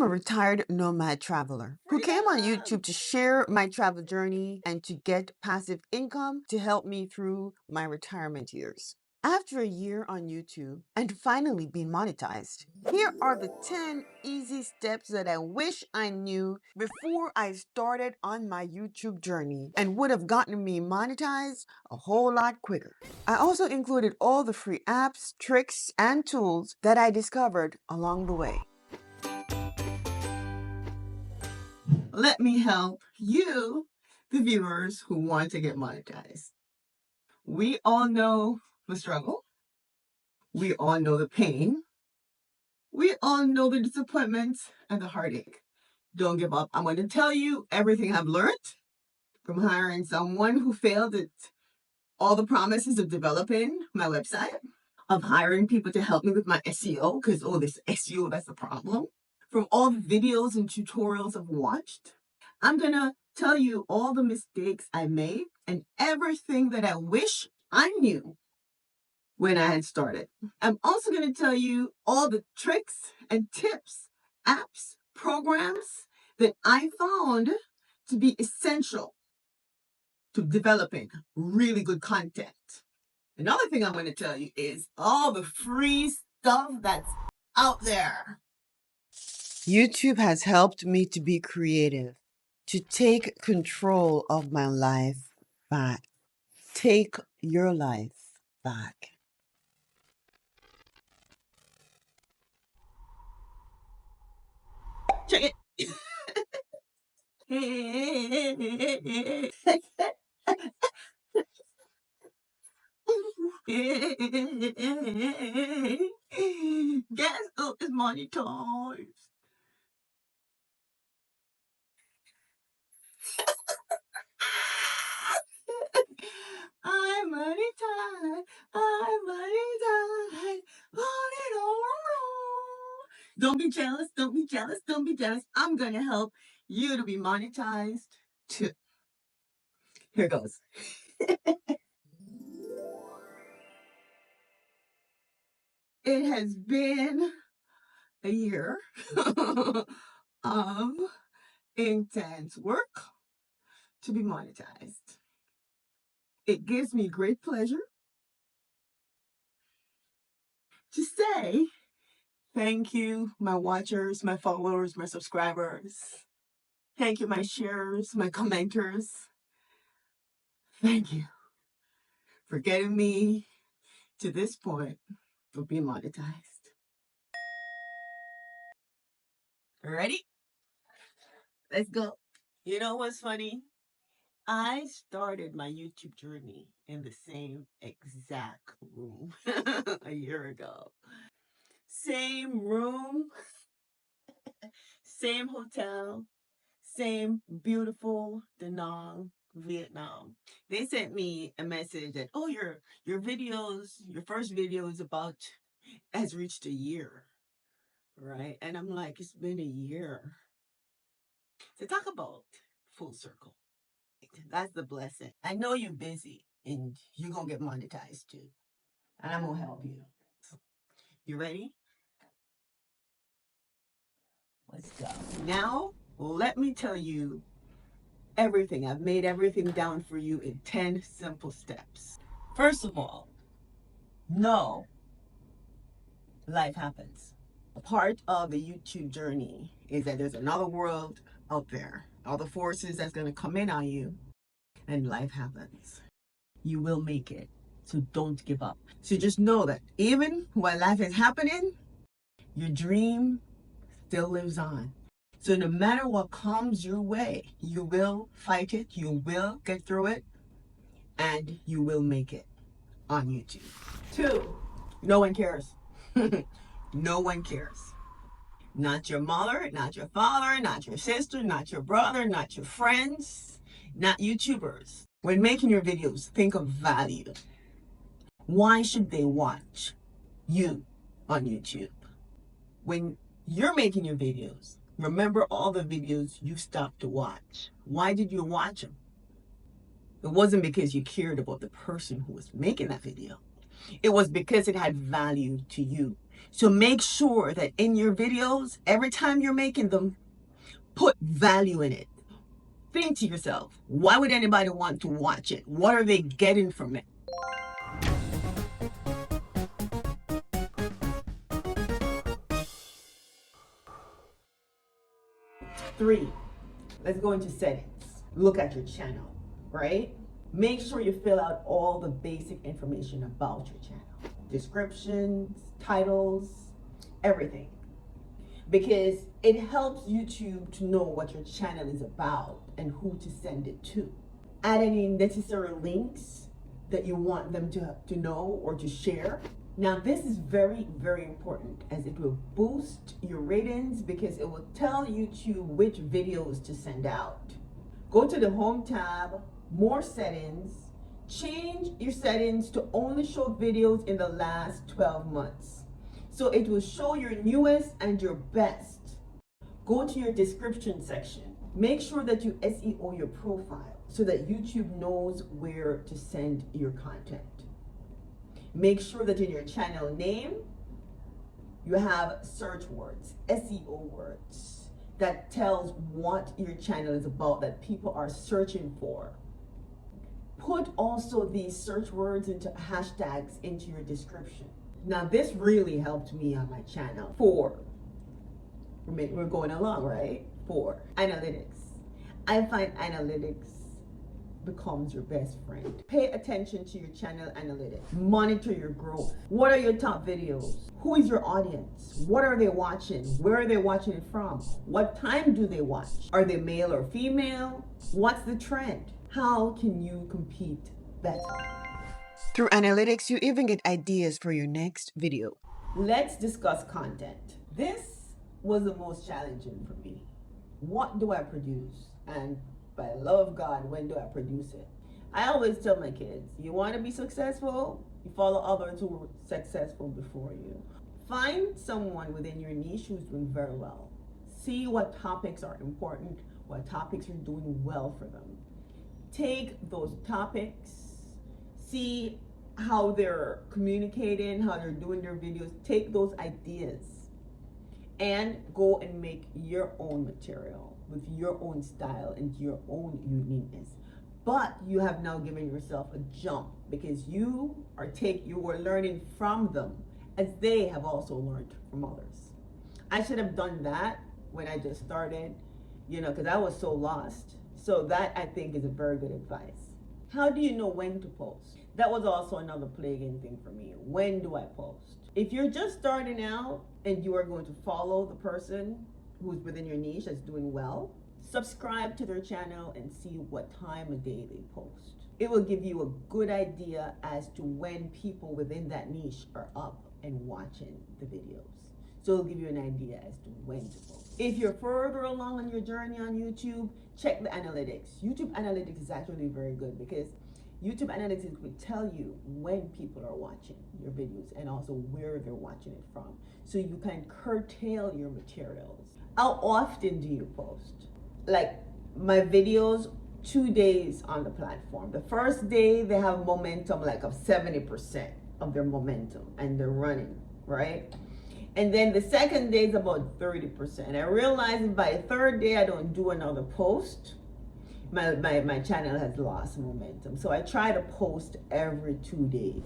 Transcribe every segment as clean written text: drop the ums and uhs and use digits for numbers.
am a retired nomad traveler who came on YouTube to share my travel journey and to get passive income to help me through my retirement years. After a year on YouTube and finally being monetized, here are the 10 easy steps that I wish I knew before I started on my YouTube journey and would have gotten me monetized a whole lot quicker. I also included all the free apps, tricks, and tools that I discovered along the way. Let me help you, the viewers who want to get monetized. We all know the struggle. We all know the pain. We all know the disappointments and the heartache. Don't give up. I'm going to tell you everything I've learned from hiring someone who failed at all the promises of developing my website, of hiring people to help me with my SEO, because, this SEO, that's the problem. From all the videos and tutorials I've watched. I'm going to tell you all the mistakes I made and everything that I wish I knew when I had started. I'm also going to tell you all the tricks and tips, apps, programs that I found to be essential to developing really good content. Another thing I'm going to tell you is all the free stuff that's out there. YouTube has helped me to be creative, to take control of my life back. Take your life back. Check it. Guess who is monetized? I'm monetized. I'm monetized. Don't be jealous. Don't be jealous. Don't be jealous. I'm going to help you to be monetized too. Here goes. It has been a year of intense work to be monetized. It gives me great pleasure to say thank you, my watchers, my followers, my subscribers. Thank you, my sharers, my commenters. Thank you for getting me to this point of being monetized. Ready? Let's go. You know what's funny? I started my YouTube journey in the same exact room a year ago. Same room, same hotel, same beautiful Da Nang, Vietnam. They sent me a message that, your videos, your first video is has reached a year, right? And I'm like, it's been a year. To talk about full circle. That's the blessing. I know you're busy and you're going to get monetized too. And I'm going to help you. You ready? Let's go. Now, let me tell you everything. I've made everything down for you in 10 simple steps. First of all, know life happens. A part of the YouTube journey is that there's another world out there. Other forces that's going to come in on you, and life happens. You will make it. So don't give up. So just know that even while life is happening, your dream still lives on. So no matter what comes your way, you will fight it, you will get through it, and you will make it on YouTube. 2, no one cares. No one cares. Not your mother, not your father, not your sister, not your brother, not your friends, not YouTubers. When making your videos, think of value. Why should they watch you on YouTube? When you're making your videos, remember all the videos you stopped to watch. Why did you watch them? It wasn't because you cared about the person who was making that video. It was because it had value to you. So make sure that in your videos, every time you're making them, put value in it. Think to yourself, why would anybody want to watch it? What are they getting from it? Three, let's go into settings. Look at your channel, right? Make sure you fill out all the basic information about your channel. Descriptions, titles, everything. Because it helps YouTube to know what your channel is about and who to send it to. Add any necessary links that you want them to know or to share. Now this is very, very important, as it will boost your ratings because it will tell YouTube which videos to send out. Go to the Home tab, More Settings, change your settings to only show videos in the last 12 months. So it will show your newest and your best. Go to your description section. Make sure that you SEO your profile so that YouTube knows where to send your content. Make sure that in your channel name, you have search words, SEO words, that tells what your channel is about, that people are searching for. Put also these search words into hashtags into your description. Now this really helped me on my channel. 4, we're going along, right? 4, analytics. I find analytics becomes your best friend. Pay attention to your channel analytics. Monitor your growth. What are your top videos? Who is your audience? What are they watching? Where are they watching it from? What time do they watch? Are they male or female? What's the trend? How can you compete better? Through analytics, you even get ideas for your next video. Let's discuss content. This was the most challenging for me. What do I produce? And by the love of God, when do I produce it? I always tell my kids, you want to be successful? You follow others who were successful before you. Find someone within your niche who's doing very well. See what topics are important, what topics are doing well for them. Take those topics, see how they're communicating, how they're doing their videos. Take those ideas and go and make your own material with your own style and your own uniqueness. But you have now given yourself a jump because you were learning from them as they have also learned from others. I should have done that when I just started, because I was so lost. So that, I think, is a very good advice. How do you know when to post? That was also another plaguing thing for me. When do I post? If you're just starting out and you are going to follow the person who's within your niche that's doing well, subscribe to their channel and see what time of day they post. It will give you a good idea as to when people within that niche are up and watching the videos. So it'll give you an idea as to when to post. If you're further along on your journey on YouTube, check the analytics. YouTube analytics is actually very good because YouTube analytics will tell you when people are watching your videos and also where they're watching it from. So you can curtail your materials. How often do you post? Like my videos, 2 days on the platform. The first day they have momentum like of 70% of their momentum and they're running, right? And then the second day is about 30%. I realized by the third day I don't do another post, my channel has lost momentum. So I try to post every 2 days.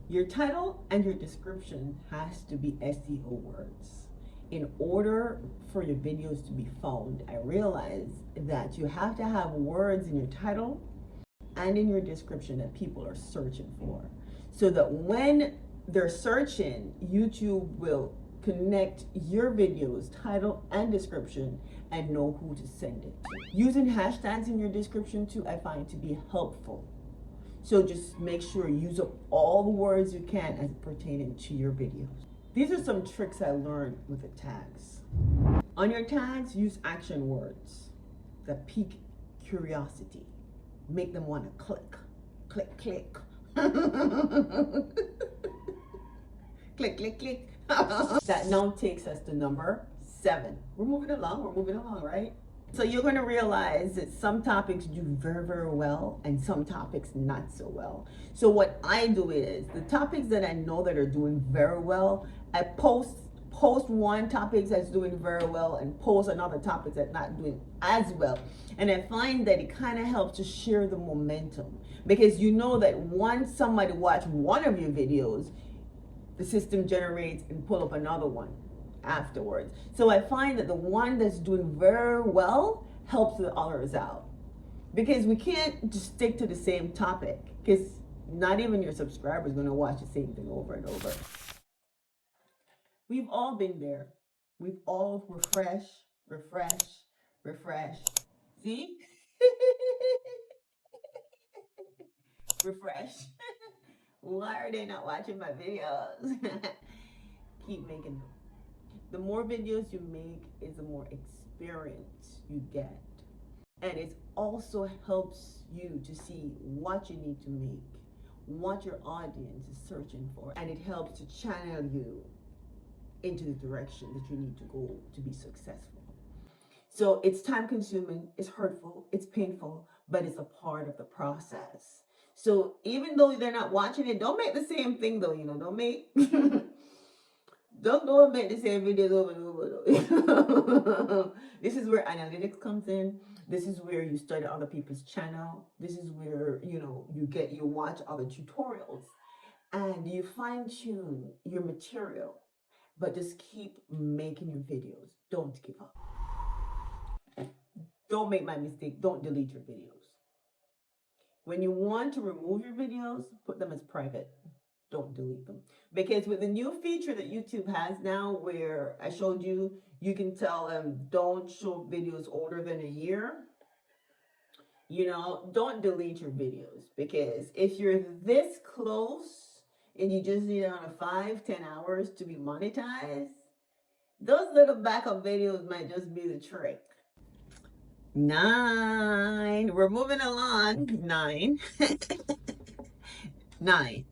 Your title and your description has to be SEO words. In order for your videos to be found, I realized that you have to have words in your title and in your description that people are searching for. So that when they're searching, YouTube will connect your videos, title and description, and know who to send it to. Using hashtags in your description too, I find to be helpful. So just make sure you use up all the words you can as pertaining to your videos. These are some tricks I learned with the tags. On your tags, use action words that pique curiosity. Make them want to click, click, click. Click, click, click. That now takes us to number 7. We're moving along, right? So you're going to realize that some topics do very, very well and some topics not so well. So what I do is the topics that I know that are doing very well, I post one topic that's doing very well and post another topic that's not doing as well. And I find that it kind of helps to share the momentum, because you know that once somebody watch one of your videos, the system generates and pull up another one afterwards. So I find that the one that's doing very well helps the others out, because we can't just stick to the same topic, because not even your subscribers are going to watch the same thing over and over. We've all been there. We've all refresh. See? Refresh. Why are they not watching my videos? Keep making them. The more videos you make is the more experience you get. And it also helps you to see what you need to make, what your audience is searching for, and it helps to channel you into the direction that you need to go to be successful. So it's time consuming, it's hurtful, it's painful, but it's a part of the process. So even though they're not watching it, don't make the same thing though, don't make don't go and make the same videos over and over. This is where analytics comes in. This is where you study other people's channel. This is where you watch other tutorials and you fine tune your material. But just keep making your videos. Don't give up. Don't make my mistake. Don't delete your videos. When you want to remove your videos, put them as private. Don't delete them. Because with the new feature that YouTube has now, where I showed you, you can tell them don't show videos older than a year. Don't delete your videos, because if you're this close and you just need on a 5-10 hours to be monetized, those little backup videos might just be the trick. 9. We're moving along. 9. 9.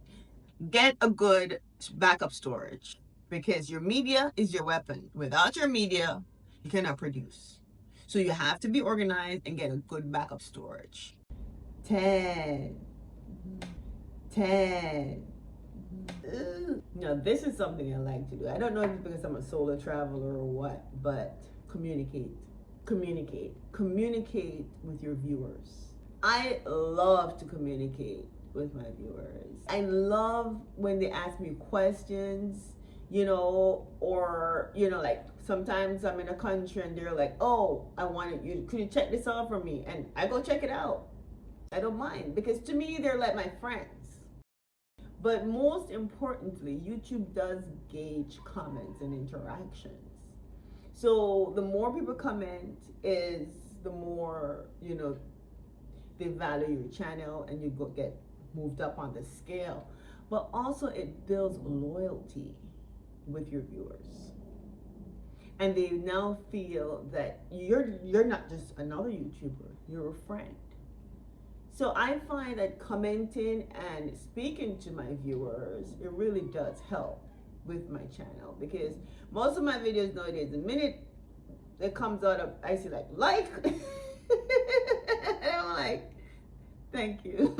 Get a good backup storage, because your media is your weapon. Without your media, you cannot produce. So you have to be organized and get a good backup storage. 10. Now this is something I like to do. I don't know if it's because I'm a solo traveler or what, but communicate with your viewers. I love to communicate with my viewers. I love when they ask me questions, or like sometimes I'm in a country and they're like, oh, could you check this out for me? And I go check it out. I don't mind, because to me they're like my friends. But most importantly, YouTube does gauge comments and interactions. So the more people comment is the more, they value your channel and you get moved up on the scale. But also it builds loyalty with your viewers. And they now feel that you're not just another YouTuber, you're a friend. So I find that commenting and speaking to my viewers, it really does help with my channel, because most of my videos nowadays, the minute it comes out, I see like, and I'm like, thank you.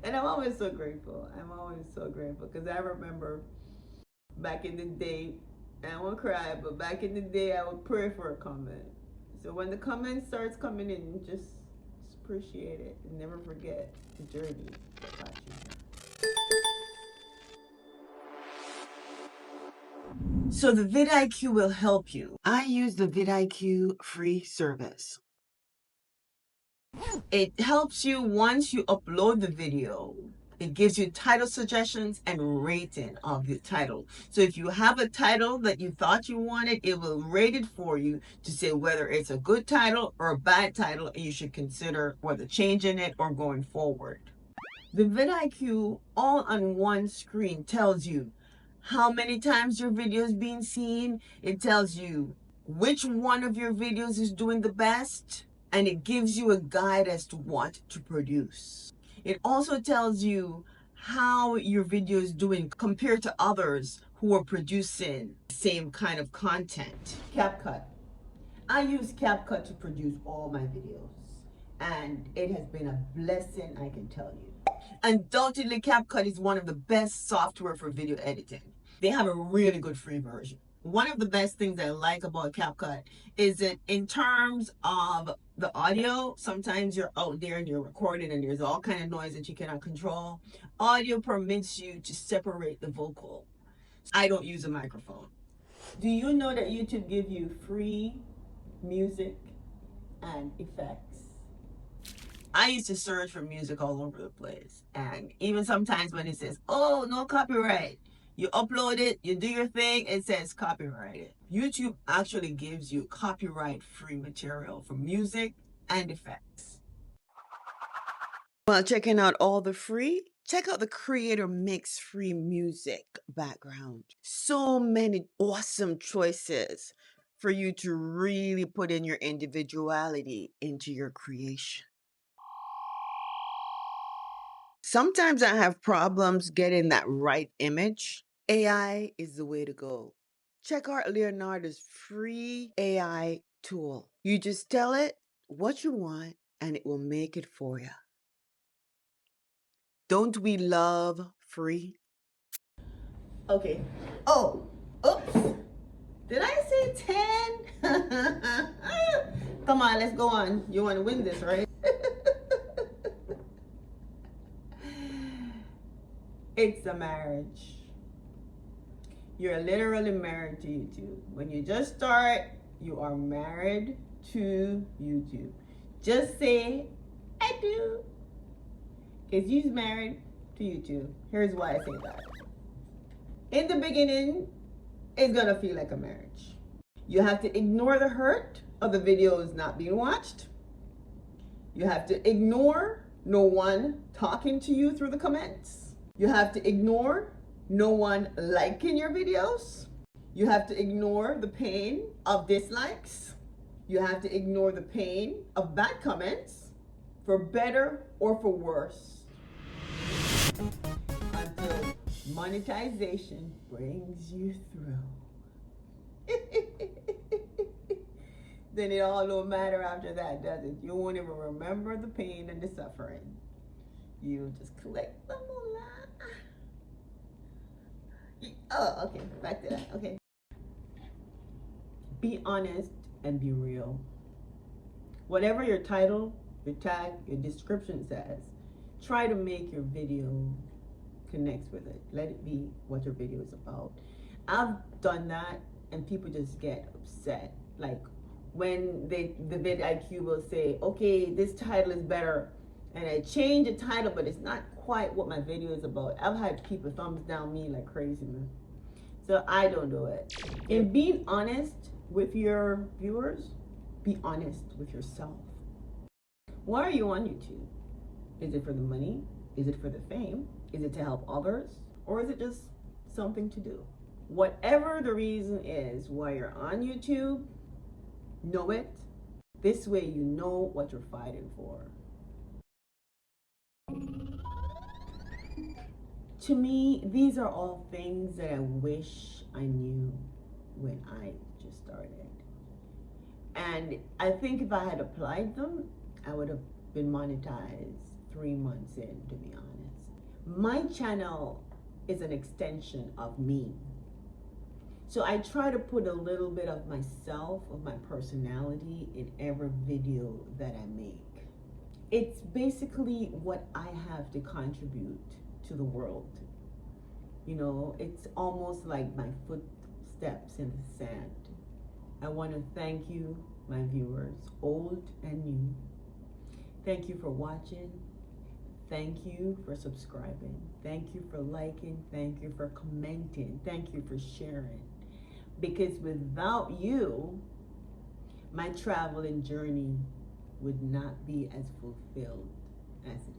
And I'm always so grateful. Because I remember back in the day, and I won't cry, but back in the day, I would pray for a comment. So when the comment starts coming in, just appreciate it and never forget the journey that got you here. So the vidIQ will help you. I use the vidIQ free service. It helps you once you upload the video. It gives you title suggestions and rating of the title. So if you have a title that you thought you wanted, it will rate it for you to say whether it's a good title or a bad title, and you should consider whether changing it or going forward. The vidIQ all on one screen tells you how many times your video is being seen. It tells you which one of your videos is doing the best, and it gives you a guide as to what to produce. It also tells you how your video is doing compared to others who are producing the same kind of content. CapCut. I use CapCut to produce all my videos, and it has been a blessing, I can tell you. Undoubtedly, CapCut is one of the best software for video editing. They have a really good free version. One of the best things I like about CapCut is that in terms of the audio, sometimes you're out there and you're recording and there's all kind of noise that you cannot control. Audio permits you to separate the vocal. I don't use a microphone. Do you know that YouTube gives you free music and effects? I used to search for music all over the place. And even sometimes when it says, oh, no copyright, you upload it, you do your thing, it says copyrighted. YouTube actually gives you copyright-free material for music and effects. While checking out all the free, check out the Creator Mix free music background. So many awesome choices for you to really put in your individuality into your creation. Sometimes I have problems getting that right image. AI is the way to go. Check out Leonardo's free AI tool. You just tell it what you want and it will make it for you. Don't we love free? Okay. Oh, oops. Did I say 10? Come on, let's go on. You want to win this, right? It's a marriage. You're literally married to YouTube. When you just start, you are married to YouTube. Just say, I do. Because you're married to YouTube. Here's why I say that. In the beginning, it's gonna feel like a marriage. You have to ignore the hurt of the videos not being watched. You have to ignore no one talking to you through the comments. You have to ignore no one liking your videos. You have to ignore the pain of dislikes. You have to ignore the pain of bad comments, for better or for worse, until monetization brings you through. Then it all don't matter after that, does it? You won't even remember the pain and the suffering. You just collect the moolah. Oh, okay, back to that, okay. Be honest and be real. Whatever your title, your tag, your description says, try to make your video connect with it. Let it be what your video is about. I've done that and people just get upset. Like when the vidIQ will say, okay, this title is better, and I change the title, but it's not quite what my video is about. I've had people thumbs down me like crazy, man. So I don't do it. And being honest with your viewers, be honest with yourself. Why are you on YouTube? Is it for the money? Is it for the fame? Is it to help others? Or is it just something to do? Whatever the reason is why you're on YouTube, know it. This way you know what you're fighting for. To me, these are all things that I wish I knew when I just started. And I think if I had applied them, I would have been monetized 3 months in, to be honest. My channel is an extension of me. So I try to put a little bit of myself, of my personality in every video that I make. It's basically what I have to contribute to the world. You know, it's almost like my footsteps in the sand. I want to thank you, my viewers, old and new. Thank you for watching. Thank you for subscribing. Thank you for liking. Thank you for commenting. Thank you for sharing. Because without you, my traveling journey would not be as fulfilled as it